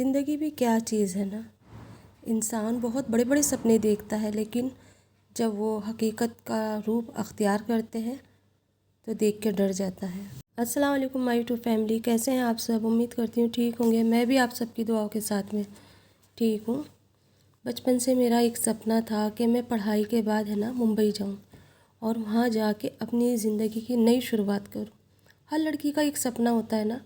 ज़िंदगी भी क्या चीज़ है ना। इंसान बहुत बड़े बड़े सपने देखता है, लेकिन जब वो हकीकत का रूप अख्तियार करते हैं तो देख के डर जाता है। अस्सलाम वालेकुम माय टू फैमिली, कैसे हैं आप सब? उम्मीद करती हूँ ठीक होंगे। मैं भी आप सबकी दुआओं के साथ में ठीक हूँ। बचपन से मेरा एक सपना था कि मैं पढ़ाई के बाद है ना मुंबई जाऊँ और वहाँ जाके अपनी ज़िंदगी की नई शुरुआत करूँ। हर लड़की का एक सपना होता है ना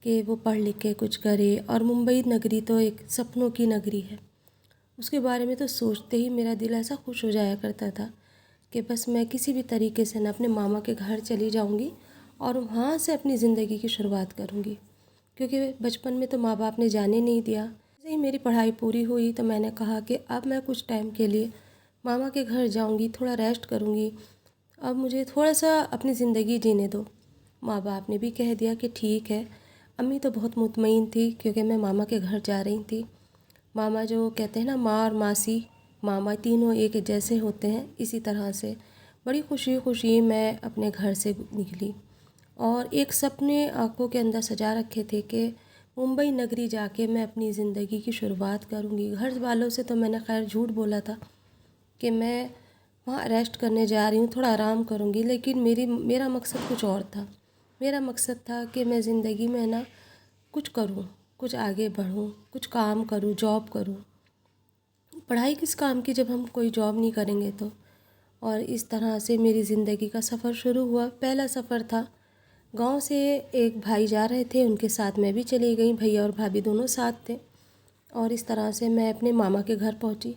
कि वो पढ़ लिख के कुछ करे, और मुंबई नगरी तो एक सपनों की नगरी है। उसके बारे में तो सोचते ही मेरा दिल ऐसा खुश हो जाया करता था कि बस मैं किसी भी तरीके से ना अपने मामा के घर चली जाऊंगी और वहाँ से अपनी ज़िंदगी की शुरुआत करूंगी, क्योंकि बचपन में तो माँ बाप ने जाने नहीं दिया। जैसे ही मेरी पढ़ाई पूरी हुई तो मैंने कहा कि अब मैं कुछ टाइम के लिए मामा के घर जाऊंगी, थोड़ा रेस्ट करूंगी, अब मुझे थोड़ा सा अपनी ज़िंदगी जीने दो। माँ बाप ने भी कह दिया कि ठीक है। अम्मी तो बहुत मुतमईन थी क्योंकि मैं मामा के घर जा रही थी। मामा जो कहते हैं ना, माँ और मासी, मामा तीनों एक जैसे होते हैं, इसी तरह से बड़ी खुशी खुशी मैं अपने घर से निकली और एक सपने आंखों के अंदर सजा रखे थे कि मुंबई नगरी जाके मैं अपनी ज़िंदगी की शुरुआत करूँगी। घर वालों से तो मैंने खैर झूठ बोला था कि मैं वहाँ रेस्ट करने जा रही हूँ, थोड़ा आराम करूँगी, लेकिन मेरा मकसद कुछ और था। मेरा मकसद था कि मैं ज़िंदगी में ना कुछ करूँ, कुछ आगे बढ़ूँ, कुछ काम करूँ, जॉब करूँ। पढ़ाई किस काम की जब हम कोई जॉब नहीं करेंगे तो। और इस तरह से मेरी ज़िंदगी का सफ़र शुरू हुआ। पहला सफ़र था, गांव से एक भाई जा रहे थे, उनके साथ मैं भी चली गई। भैया और भाभी दोनों साथ थे और इस तरह से मैं अपने मामा के घर पहुंची।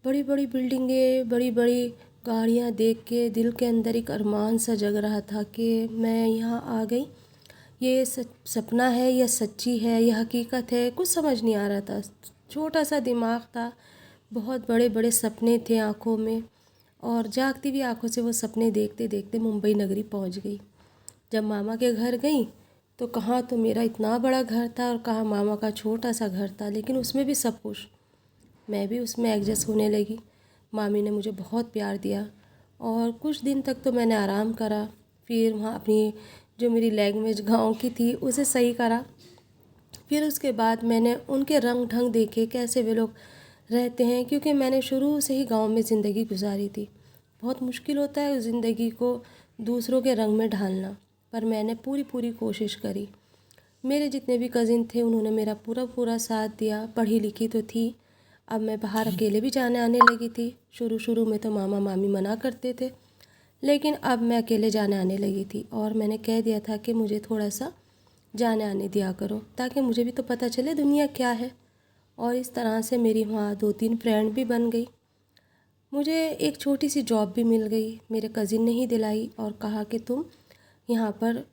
बड़ी बड़ी बिल्डिंगें, बड़ी बड़ी गाड़ियां देख के दिल के अंदर एक अरमान सा जग रहा था कि मैं यहाँ आ गई। ये सपना है या सच्ची है या हकीकत है, कुछ समझ नहीं आ रहा था। छोटा सा दिमाग था, बहुत बड़े बड़े सपने थे आँखों में, और जागती हुई आँखों से वो सपने देखते देखते मुंबई नगरी पहुंच गई। जब मामा के घर गई तो कहाँ तो मेरा इतना बड़ा घर था और कहाँ मामा का छोटा सा घर था, लेकिन उसमें भी सब कुछ। मैं भी उसमें एडजस्ट होने लगी। मामी ने मुझे बहुत प्यार दिया और कुछ दिन तक तो मैंने आराम करा। फिर वहाँ अपनी जो मेरी लैंग्वेज गाँव की थी उसे सही करा। फिर उसके बाद मैंने उनके रंग ढंग देखे, कैसे वे लोग रहते हैं, क्योंकि मैंने शुरू से ही गांव में ज़िंदगी गुजारी थी। बहुत मुश्किल होता है ज़िंदगी को दूसरों के रंग में ढालना, पर मैंने पूरी पूरी कोशिश करी। मेरे जितने भी कज़िन थे उन्होंने मेरा पूरा पूरा साथ दिया। पढ़ी लिखी तो थी, अब मैं बाहर अकेले भी जाने आने लगी थी। शुरू शुरू में तो मामा मामी मना करते थे, लेकिन अब मैं अकेले जाने आने लगी थी और मैंने कह दिया था कि मुझे थोड़ा सा जाने आने दिया करो, ताकि मुझे भी तो पता चले दुनिया क्या है। और इस तरह से मेरी वहाँ 2-3 फ्रेंड भी बन गई। मुझे एक छोटी सी जॉब भी मिल गई, मेरे कज़िन ने ही दिलाई और कहा कि तुम यहाँ पर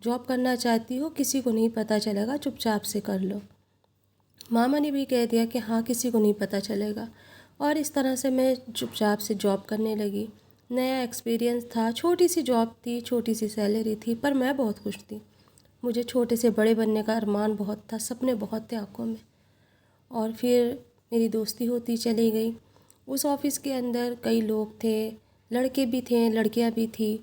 जॉब करना चाहती हो, किसी को नहीं पता चलेगा, चुपचाप से कर लो। मामा ने भी कह दिया कि हाँ, किसी को नहीं पता चलेगा। और इस तरह से मैं चुपचाप से जॉब करने लगी। नया एक्सपीरियंस था, छोटी सी जॉब थी, छोटी सी सैलरी थी, पर मैं बहुत खुश थी। मुझे छोटे से बड़े बनने का अरमान बहुत था, सपने बहुत थे आँखों में। और फिर मेरी दोस्ती होती चली गई। उस ऑफ़िस के अंदर कई लोग थे, लड़के भी थे, लड़कियां भी थी।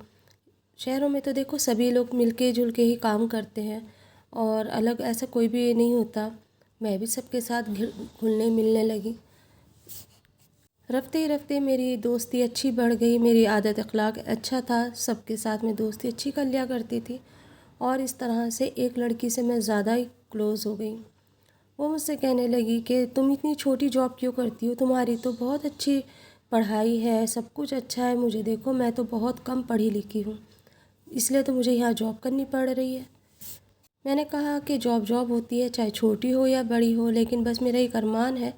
शहरों में तो देखो सभी लोग मिलके जुल के ही काम करते हैं और अलग ऐसा कोई भी नहीं होता। मैं भी सबके साथ घुलने मिलने लगी। रफ्ते ही रफ्ते मेरी दोस्ती अच्छी बढ़ गई, मेरी आदत अखलाक अच्छा था, सबके साथ में दोस्ती अच्छी कर लिया करती थी। और इस तरह से एक लड़की से मैं ज़्यादा ही क्लोज़ हो गई। वो मुझसे कहने लगी कि तुम इतनी छोटी जॉब क्यों करती हो, तुम्हारी तो बहुत अच्छी पढ़ाई है, सब कुछ अच्छा है, मुझे देखो मैं तो बहुत कम पढ़ी लिखी हूँ, इसलिए तो मुझे यहाँ जॉब करनी पड़ रही है। मैंने कहा कि जॉब जॉब होती है, चाहे छोटी हो या बड़ी हो, लेकिन बस मेरा एक अरमान है।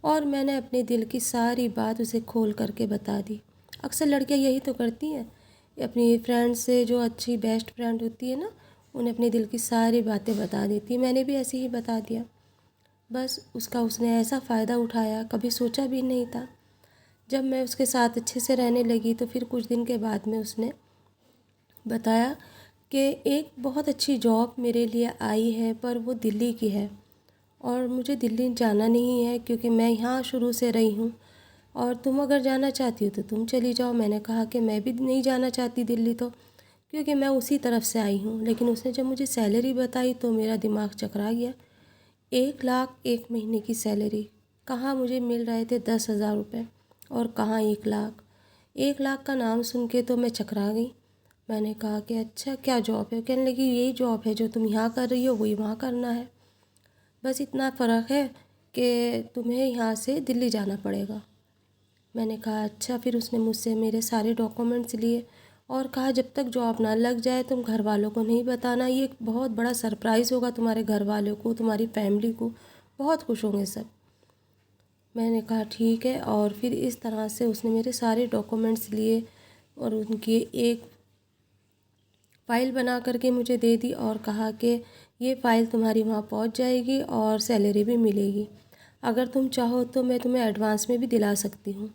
और मैंने अपने दिल की सारी बात उसे खोल करके बता दी। अक्सर लड़कियाँ यही तो करती हैं, अपनी फ्रेंड से, जो अच्छी बेस्ट फ्रेंड होती है ना, उन्हें अपने दिल की सारी बातें बता देती। मैंने भी ऐसे ही बता दिया। बस उसका उसने ऐसा फ़ायदा उठाया, कभी सोचा भी नहीं था। जब मैं उसके साथ अच्छे से रहने लगी तो फिर कुछ दिन के बाद में उसने बताया कि एक बहुत अच्छी जॉब मेरे लिए आई है, पर वो दिल्ली की है और मुझे दिल्ली जाना नहीं है, क्योंकि मैं यहाँ शुरू से रही हूँ और तुम अगर जाना चाहती हो तो तुम चली जाओ। मैंने कहा कि मैं भी नहीं जाना चाहती दिल्ली, तो क्योंकि मैं उसी तरफ से आई हूँ। लेकिन उसने जब मुझे सैलरी बताई तो मेरा दिमाग चकरा गया 1 लाख 1 महीने की सैलरी, कहाँ मुझे मिल रहे थे 10,000 रुपये और कहाँ 1 लाख। 1 लाख का नाम सुन के तो मैं चकरा गई। मैंने कहा कि अच्छा क्या जॉब है? कहने लगी यही जॉब है जो तुम यहाँ कर रही हो वही वहाँ करना है, बस इतना फ़र्क है कि तुम्हें यहाँ से दिल्ली जाना पड़ेगा। मैंने कहा अच्छा। फिर उसने मुझसे मेरे सारे डॉक्यूमेंट्स लिए और कहा जब तक जॉब ना लग जाए तुम घर वालों को नहीं बताना, ये एक बहुत बड़ा सरप्राइज़ होगा तुम्हारे घर वालों को, तुम्हारी फैमिली को, बहुत खुश होंगे सब। मैंने कहा ठीक है। और फिर इस तरह से उसने मेरे सारे डॉक्यूमेंट्स लिए और उनकी एक फ़ाइल बना करके मुझे दे दी और कहा कि ये फ़ाइल तुम्हारी वहाँ पहुँच जाएगी और सैलरी भी मिलेगी। अगर तुम चाहो तो मैं तुम्हें एडवांस में भी दिला सकती हूँ।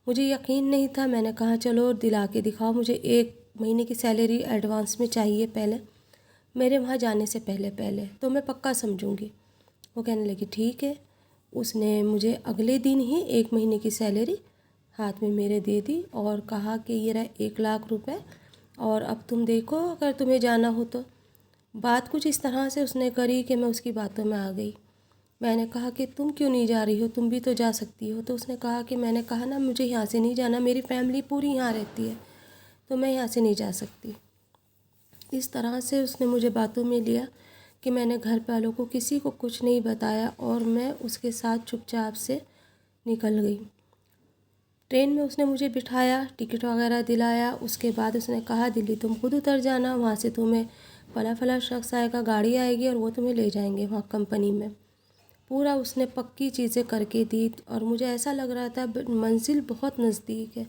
मुझे यकीन नहीं था। मैंने कहा चलो दिला के दिखाओ, मुझे 1 महीने की सैलरी एडवांस में चाहिए पहले, मेरे वहाँ जाने से पहले पहले, तो मैं पक्का समझूँगी। वो कहने लगी ठीक है। उसने मुझे अगले दिन ही 1 महीने की सैलरी हाथ में मेरे दे दी और कहा कि ये रहा 1 लाख रुपए और अब तुम देखो अगर तुम्हें जाना हो तो। बात कुछ इस तरह से उसने करी कि मैं उसकी बातों में आ गई। मैंने कहा कि तुम क्यों नहीं जा रही हो, तुम भी तो जा सकती हो। तो उसने कहा कि मैंने कहा ना मुझे यहाँ से नहीं जाना, मेरी फैमिली पूरी यहाँ रहती है तो मैं यहाँ से नहीं जा सकती। इस तरह से उसने मुझे बातों में लिया कि मैंने घर वालों को किसी को कुछ नहीं बताया और मैं उसके साथ चुपचाप से निकल गई। ट्रेन में उसने मुझे बिठाया, टिकट वगैरह दिलाया। उसके बाद उसने कहा दिल्ली तुम खुद उतर जाना, वहाँ से तुम्हें फला फला शख्स आएगा, गाड़ी आएगी और वो तुम्हें ले जाएंगे वहाँ कंपनी में। पूरा उसने पक्की चीज़ें करके दी और मुझे ऐसा लग रहा था मंजिल बहुत नज़दीक है।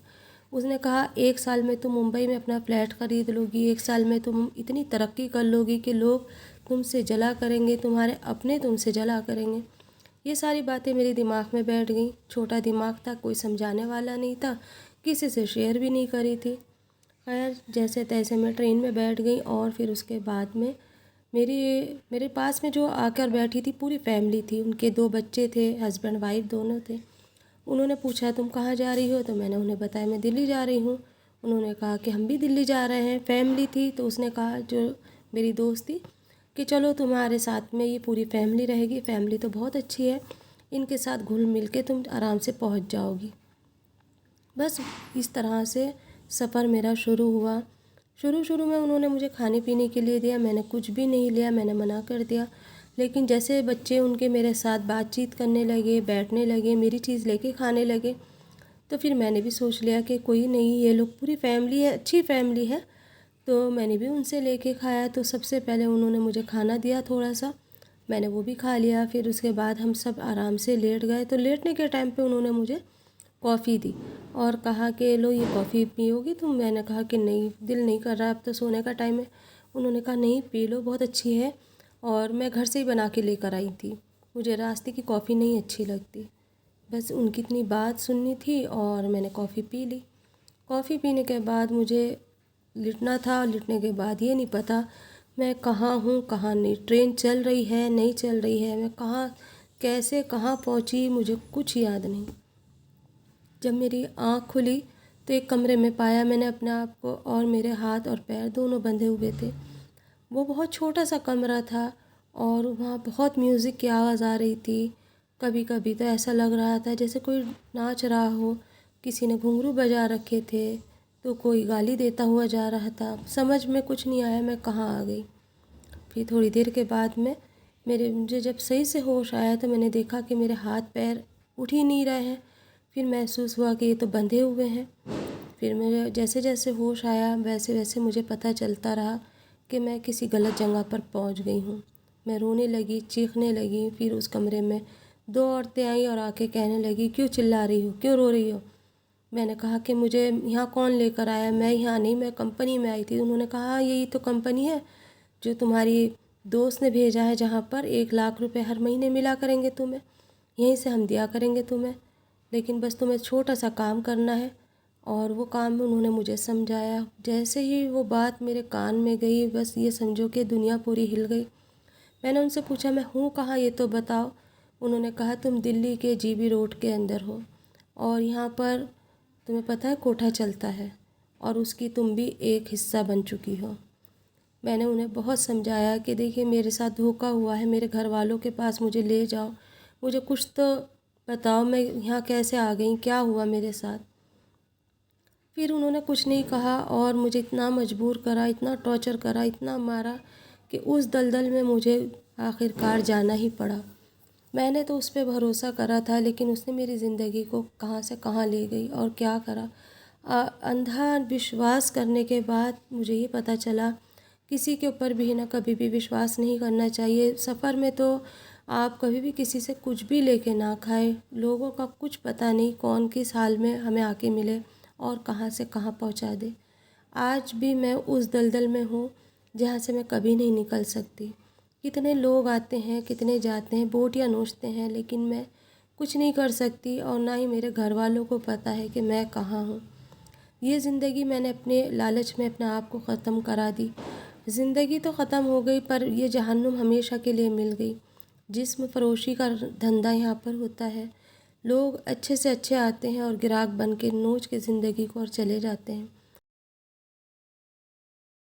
उसने कहा 1 साल में तुम मुंबई में अपना फ्लैट ख़रीद लोगी, 1 साल में तुम इतनी तरक्की कर लोगी कि लोग तुमसे जला करेंगे, तुम्हारे अपने तुमसे जला करेंगे। ये सारी बातें मेरे दिमाग में बैठ गईं। छोटा दिमाग था, कोई समझाने वाला नहीं था, किसी से शेयर भी नहीं करी थी। खैर जैसे तैसे मैं ट्रेन में बैठ गई और फिर उसके बाद में मेरे पास में जो आकर बैठी थी पूरी फैमिली थी। उनके 2 बच्चे थे, हस्बैंड वाइफ दोनों थे। उन्होंने पूछा तुम कहाँ जा रही हो? तो मैंने उन्हें बताया मैं दिल्ली जा रही हूँ। उन्होंने कहा कि हम भी दिल्ली जा रहे हैं। फैमिली थी तो उसने कहा, जो मेरी दोस्त थी, कि चलो तुम्हारे साथ में ये पूरी फैमिली रहेगी, फैमिली तो बहुत अच्छी है, इनके साथ घुल मिल के तुम आराम से पहुँच जाओगी। बस इस तरह से सफ़र मेरा शुरू हुआ। शुरू में उन्होंने मुझे खाने पीने के लिए दिया, मैंने कुछ भी नहीं लिया, मैंने मना कर दिया। लेकिन जैसे बच्चे उनके मेरे साथ बातचीत करने लगे, बैठने लगे, मेरी चीज़ लेके खाने लगे, तो फिर मैंने भी सोच लिया कि कोई नहीं, ये लोग पूरी फैमिली है, अच्छी फैमिली है, तो मैंने भी उनसे लेके खाया। तो सबसे पहले उन्होंने मुझे खाना दिया थोड़ा सा, मैंने वो भी खा लिया। फिर उसके बाद हम सब आराम से लेट गए। तो लेटने के टाइम पे उन्होंने मुझे कॉफ़ी दी और कहा कि लो ये कॉफ़ी पियोगी तुम? मैंने कहा कि नहीं, दिल नहीं कर रहा, अब तो सोने का टाइम है। उन्होंने कहा नहीं पी लो, बहुत अच्छी है और मैं घर से ही बना के लेकर आई थी, मुझे रास्ते की कॉफ़ी नहीं अच्छी लगती। बस उनकी इतनी बात सुननी थी और मैंने कॉफ़ी पी ली। कॉफ़ी पीने के बाद मुझे लिटना था। लिटने के बाद ये नहीं पता मैं कहाँ हूँ कहाँ नहीं, ट्रेन चल रही है नहीं चल रही है, मैं कहाँ कैसे कहाँ पहुँची मुझे कुछ याद नहीं। जब मेरी आँख खुली तो एक कमरे में पाया मैंने अपने आप को और मेरे हाथ और पैर दोनों बंधे हुए थे। वो बहुत छोटा सा कमरा था और वहाँ बहुत म्यूज़िक की आवाज़ आ रही थी। कभी कभी तो ऐसा लग रहा था जैसे कोई नाच रहा हो, किसी ने घुंघरू बजा रखे थे, तो कोई गाली देता हुआ जा रहा था। समझ में कुछ नहीं आया मैं कहाँ आ गई। फिर थोड़ी देर के बाद में मुझे जब सही से होश आया तो मैंने देखा कि मेरे हाथ पैर उठ ही नहीं रहे हैं। फिर महसूस हुआ कि ये तो बंधे हुए हैं। फिर मेरे जैसे जैसे होश आया वैसे वैसे मुझे पता चलता रहा कि मैं किसी गलत जगह पर पहुंच गई हूँ। मैं रोने लगी, चीखने लगी। फिर उस कमरे में 2 औरतें आईं और आके कहने लगी क्यों चिल्ला रही हो, क्यों रो रही हो? मैंने कहा कि मुझे यहाँ कौन लेकर आया, मैं यहाँ नहीं, मैं कंपनी में आई थी। उन्होंने कहा हाँ यही तो कंपनी है जो तुम्हारी दोस्त ने भेजा है, जहाँ पर 1 लाख रुपए हर महीने मिला करेंगे तुम्हें, यहीं से हम दिया करेंगे तुम्हें, लेकिन बस तुम्हें छोटा सा काम करना है। और वो काम उन्होंने मुझे समझाया। जैसे ही वो बात मेरे कान में गई बस ये समझो कि दुनिया पूरी हिल गई। मैंने उनसे पूछा मैं हूँ कहाँ ये तो बताओ। उन्होंने कहा तुम दिल्ली के जीबी रोड के अंदर हो और यहाँ पर तुम्हें पता है कोठा चलता है और उसकी तुम भी एक हिस्सा बन चुकी हो। मैंने उन्हें बहुत समझाया कि देखिए मेरे साथ धोखा हुआ है, मेरे घर वालों के पास मुझे ले जाओ, मुझे कुछ तो बताओ, मैं यहाँ कैसे आ गई, क्या हुआ मेरे साथ। फिर उन्होंने कुछ नहीं कहा और मुझे इतना मजबूर करा, इतना टॉर्चर करा, इतना मारा कि उस दलदल में मुझे आखिरकार जाना ही पड़ा। मैंने तो उस पर भरोसा करा था, लेकिन उसने मेरी ज़िंदगी को कहाँ से कहाँ ले गई और क्या करा। अंधा विश्वास करने के बाद मुझे ये पता चला किसी के ऊपर भी ना कभी भी विश्वास नहीं करना चाहिए। सफ़र में तो आप कभी भी किसी से कुछ भी लेके ना खाएं। लोगों का कुछ पता नहीं कौन किस हाल में हमें आके मिले और कहाँ से कहाँ पहुंचा दे। आज भी मैं उस दलदल में हूँ जहाँ से मैं कभी नहीं निकल सकती। कितने लोग आते हैं, कितने जाते हैं, बोटियाँ नोचते हैं, लेकिन मैं कुछ नहीं कर सकती और ना ही मेरे घर वालों को पता है कि मैं कहाँ हूँ। ये ज़िंदगी मैंने अपने लालच में अपने आप को ख़त्म करा दी। ज़िंदगी तो ख़त्म हो गई, पर ये जहन्नुम हमेशा के लिए मिल गई। जिस्म फरोशी का धंधा यहाँ पर होता है। लोग अच्छे से अच्छे आते हैं और ग्राहक बन के नोच के ज़िंदगी को और चले जाते हैं।